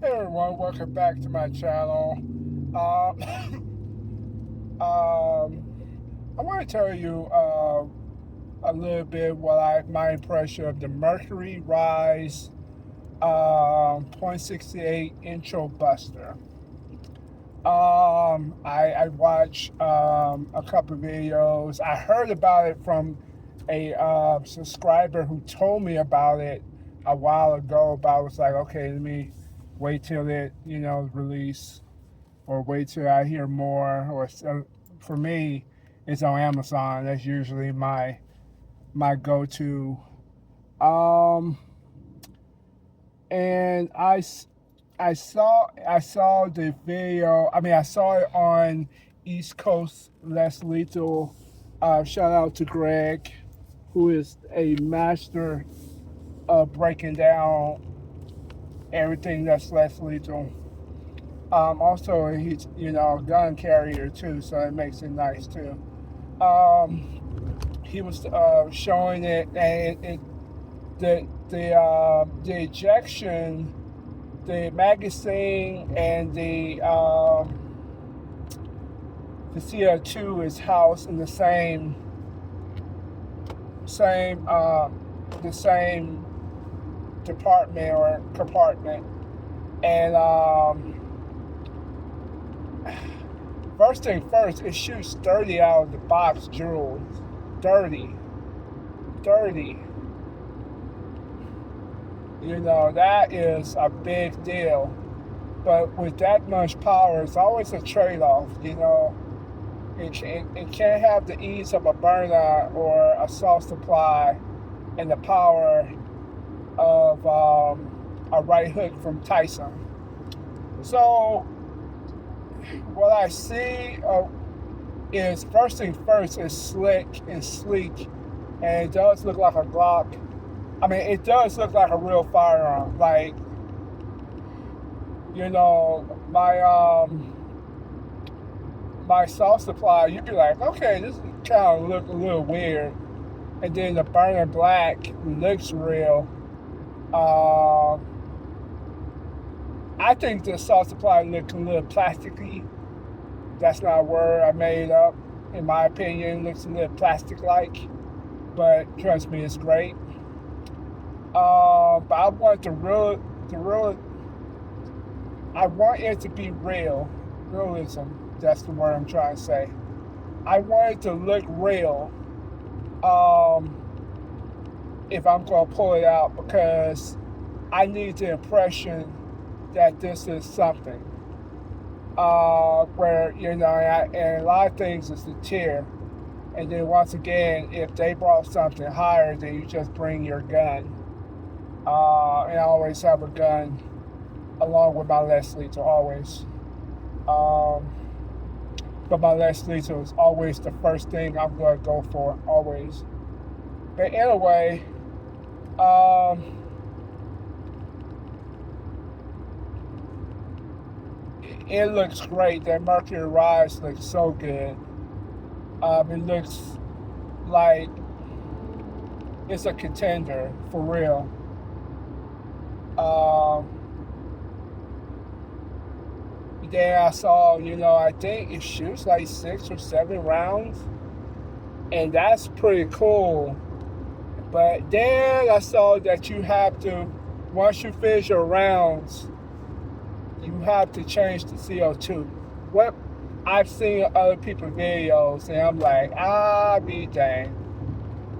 Hey everyone, welcome back to my channel. Um, I want to tell you a little bit my impression of the Mercury Rise 0.68 Intrubuster. I watched a couple of videos. I heard about it from a subscriber who told me about it a while ago. But I was like, okay, let me wait till it release, or wait till I hear more. Or for me, it's on Amazon. That's usually my go-to. Um, and I saw the video. I mean, I saw it on East Coast Less Lethal. Shout out to Greg, who is a master of breaking down everything that's less lethal. Also, he's a gun carrier too, so it makes it nice too. He was showing it, and the ejection, the magazine, and the CO2 is housed in the same department or compartment. And first thing first, it shoots 30 out of the box joules. 30. 30. That is a big deal. But with that much power, it's always a trade-off. It can't have the ease of a burner or a salt supply and the power of a right hook from Tyson. So what I see is, first thing first, is slick and sleek, and it does look like a Glock. I mean, it does look like a real firearm. Like, my salt supply, you'd be like, okay, this kind of look a little weird, and then the burner black looks real. I think the salt supply looks a little plasticky. That's not a word I made up. In my opinion, it looks a little plastic-like, but trust me, it's great. But I want I want it to be real. Realism, that's the word I'm trying to say. I want it to look real if I'm going to pull it out, because I need the impression that this is something. Where, and a lot of things is the tier. And then once again, if they brought something higher, then you just bring your gun. And I always have a gun along with my less lethal, always. But my less lethal is always the first thing I'm going to go for, always. But anyway, it looks great. That Mercury Rise looks so good. It looks like it's a contender for real. Then I saw, I think it shoots like 6 or 7 rounds, and that's pretty cool. But then I saw that you have to, once you finish your rounds, you have to change the CO2. What I've seen other people's videos, and I'm like, be dang.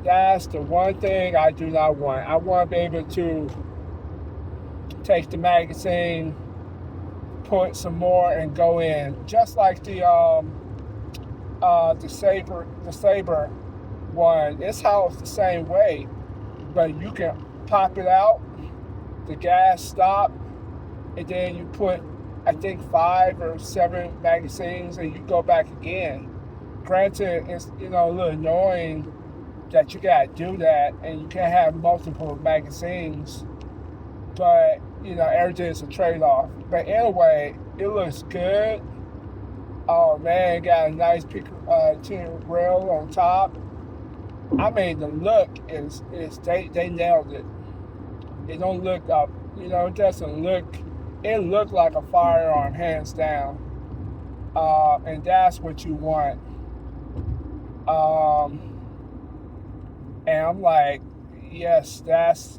That's the one thing I do not want. I want to be able to take the magazine, put some more, and go in, just like the saber one. It's housed the same way, but you can pop it out, the gas stop, and then you put, I think, 5 or 7 magazines, and you go back again. Granted, it's a little annoying that you gotta do that, and you can't have multiple magazines, but everything is a trade-off. But anyway, it looks good. Oh man, got a nice tin rail on top. I mean, the look they nailed it. It don't look up, it doesn't look it looked like a firearm, hands down. And that's what you want. Um, and I'm like, yes, that's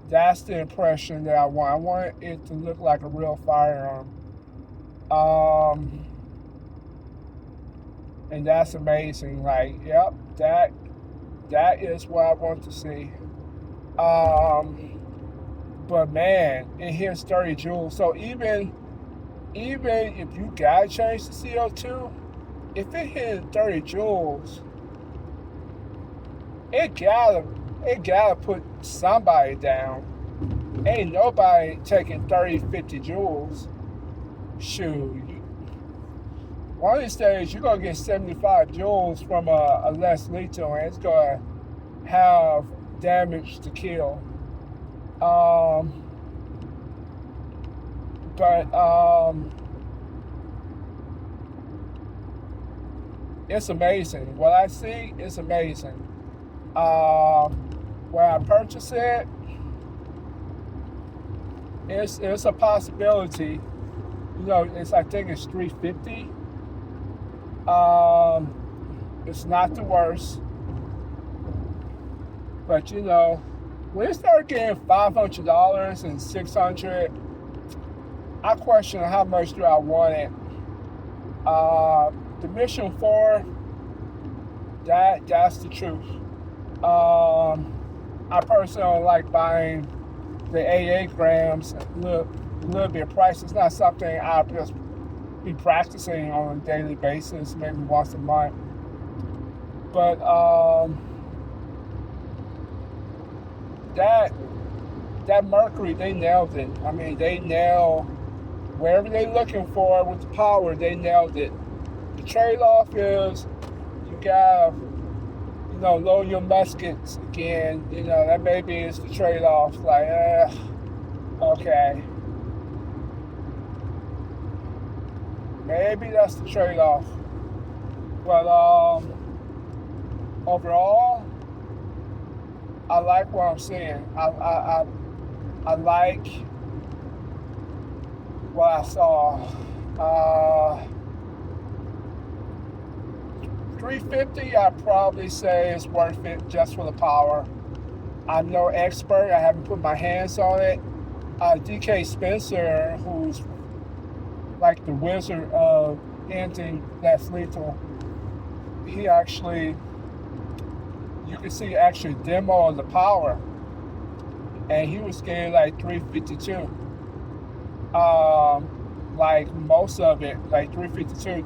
the impression that I want. I want it to look like a real firearm. Um, and that's amazing. Like, yep, that is what I want to see. But man, it hits 30 joules. So even if you gotta change the CO2, if it hits 30 joules, it gotta put somebody down. Ain't nobody taking 30, 50 joules. Shoot, one of these days you're gonna get 75 joules from a less lethal, and it's gonna have damage to kill. Um, but it's amazing. What I see is amazing. When I purchase it, it's a possibility. You know, I think it's $350. It's not the worst, but you know, when it started getting $500 and $600, I question how much do I want it. The Mission 4, that's the truth. I personally don't like buying the 88 grams. A little bit of price. It's not something I'll just be practicing on a daily basis, maybe once a month. But that Mercury, they nailed it. I mean, they nailed wherever they're looking for with the power. They nailed it. The trade-off is you gotta, load your muskets again. That maybe is the trade-off. Like, okay. Maybe that's the trade-off. But overall, I like what I'm seeing. I like what I saw. $350, I'd probably say is worth it just for the power. I'm no expert. I haven't put my hands on it. DK Spencer, who's like the wizard of anything that's lethal, he actually, you can see actually demo of the power, and he was getting like 352. Like most of it, like 352,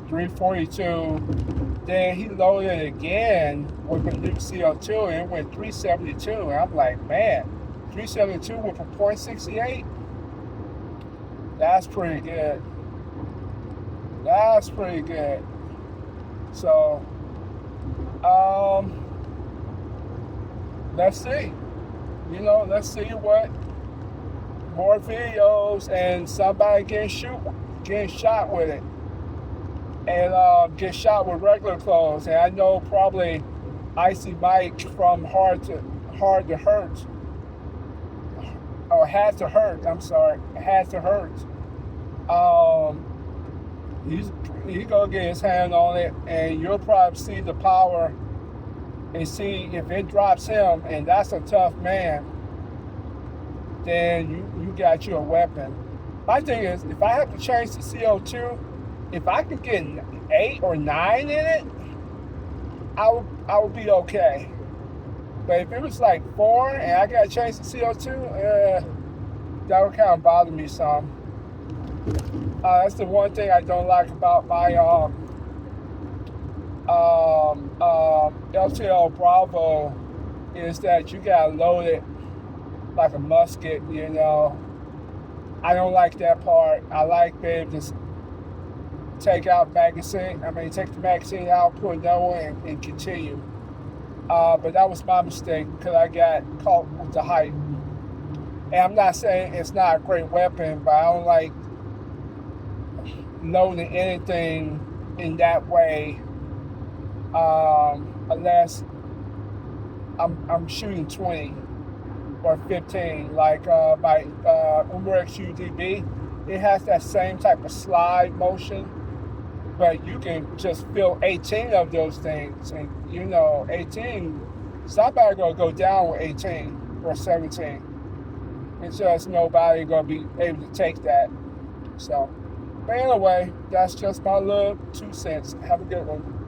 342. Then he loaded it again with a new CO2 and it went 372. And I'm like, man, 372 with a .68? That's pretty good. That's pretty good. So, let's see. Let's see what more videos and somebody getting shot with it. And get shot with regular clothes. And I know probably Icy Mike from Hard to Hurt, or Had to Hurt. I'm sorry, Had to Hurt. He's gonna get his hand on it, and you'll probably see the power and see if it drops him, and that's a tough man. Then you got you a weapon. My thing is, if I have to change the CO2, if I could get 8 or 9 in it, I would be okay. But if it was like 4 and I gotta change the CO2, that would kind of bother me some. That's the one thing I don't like about my LTL Bravo, is that you gotta load it like a musket. I don't like that part. I like being able to take the magazine out, put another one, and continue. But that was my mistake because I got caught with the hype. And I'm not saying it's not a great weapon, but I don't like loading anything in that way, unless I'm shooting 20. or 15. Like my Uber XUDB, it has that same type of slide motion, but you can just fill 18 of those things, and 18. Somebody gonna go down with 18 or 17. It's just nobody gonna be able to take that. So, but anyway, that's just my little 2 cents. Have a good one.